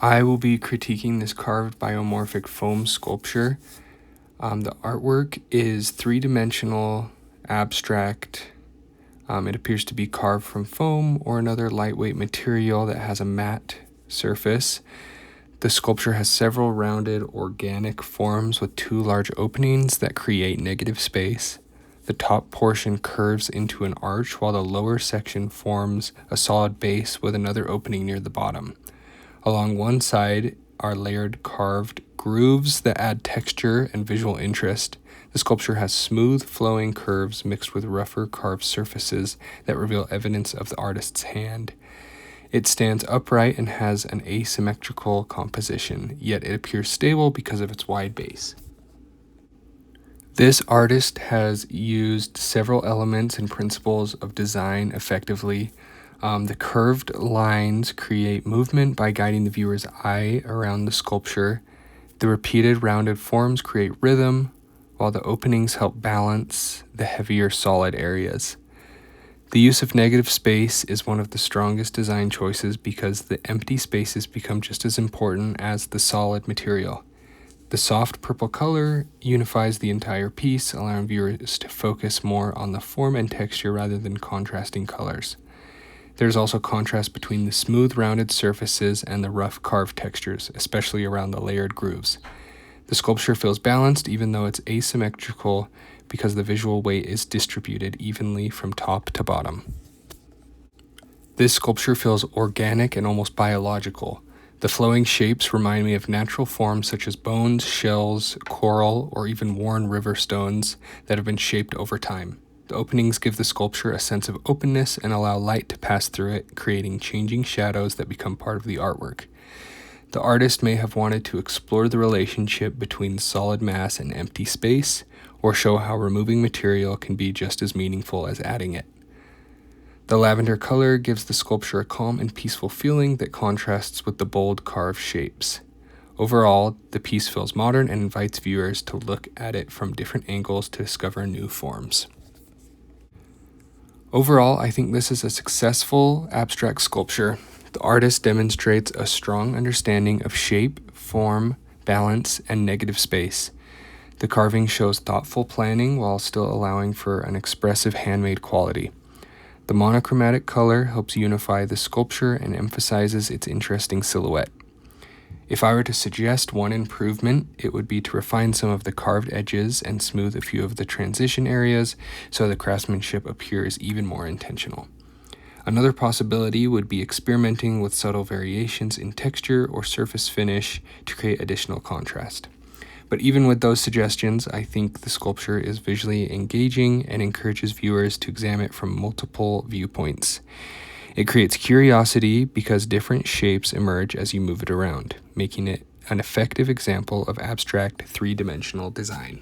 I will be critiquing this carved biomorphic foam sculpture. The artwork is three-dimensional, abstract. It appears to be carved from foam or another lightweight material that has a matte surface. The sculpture has several rounded organic forms with two large openings that create negative space. The top portion curves into an arch while the lower section forms a solid base with another opening near the bottom. Along one side are layered carved grooves that add texture and visual interest. The sculpture has smooth, flowing curves mixed with rougher carved surfaces that reveal evidence of the artist's hand. It stands upright and has an asymmetrical composition, yet it appears stable because of its wide base. This artist has used several elements and principles of design effectively. The curved lines create movement by guiding the viewer's eye around the sculpture. The repeated rounded forms create rhythm, while the openings help balance the heavier solid areas. The use of negative space is one of the strongest design choices because the empty spaces become just as important as the solid material. The soft purple color unifies the entire piece, allowing viewers to focus more on the form and texture rather than contrasting colors. There's also contrast between the smooth rounded surfaces and the rough carved textures, especially around the layered grooves. The sculpture feels balanced even though it's asymmetrical because the visual weight is distributed evenly from top to bottom. This sculpture feels organic and almost biological. The flowing shapes remind me of natural forms such as bones, shells, coral, or even worn river stones that have been shaped over time. The openings give the sculpture a sense of openness and allow light to pass through it, creating changing shadows that become part of the artwork. The artist may have wanted to explore the relationship between solid mass and empty space, or show how removing material can be just as meaningful as adding it. The lavender color gives the sculpture a calm and peaceful feeling that contrasts with the bold carved shapes. Overall, the piece feels modern and invites viewers to look at it from different angles to discover new forms. Overall, I think this is a successful abstract sculpture. The artist demonstrates a strong understanding of shape, form, balance, and negative space. The carving shows thoughtful planning while still allowing for an expressive handmade quality. The monochromatic color helps unify the sculpture and emphasizes its interesting silhouette. If I were to suggest one improvement, it would be to refine some of the carved edges and smooth a few of the transition areas so the craftsmanship appears even more intentional. Another possibility would be experimenting with subtle variations in texture or surface finish to create additional contrast. But even with those suggestions, I think the sculpture is visually engaging and encourages viewers to examine it from multiple viewpoints. It creates curiosity because different shapes emerge as you move it around, making it an effective example of abstract three-dimensional design.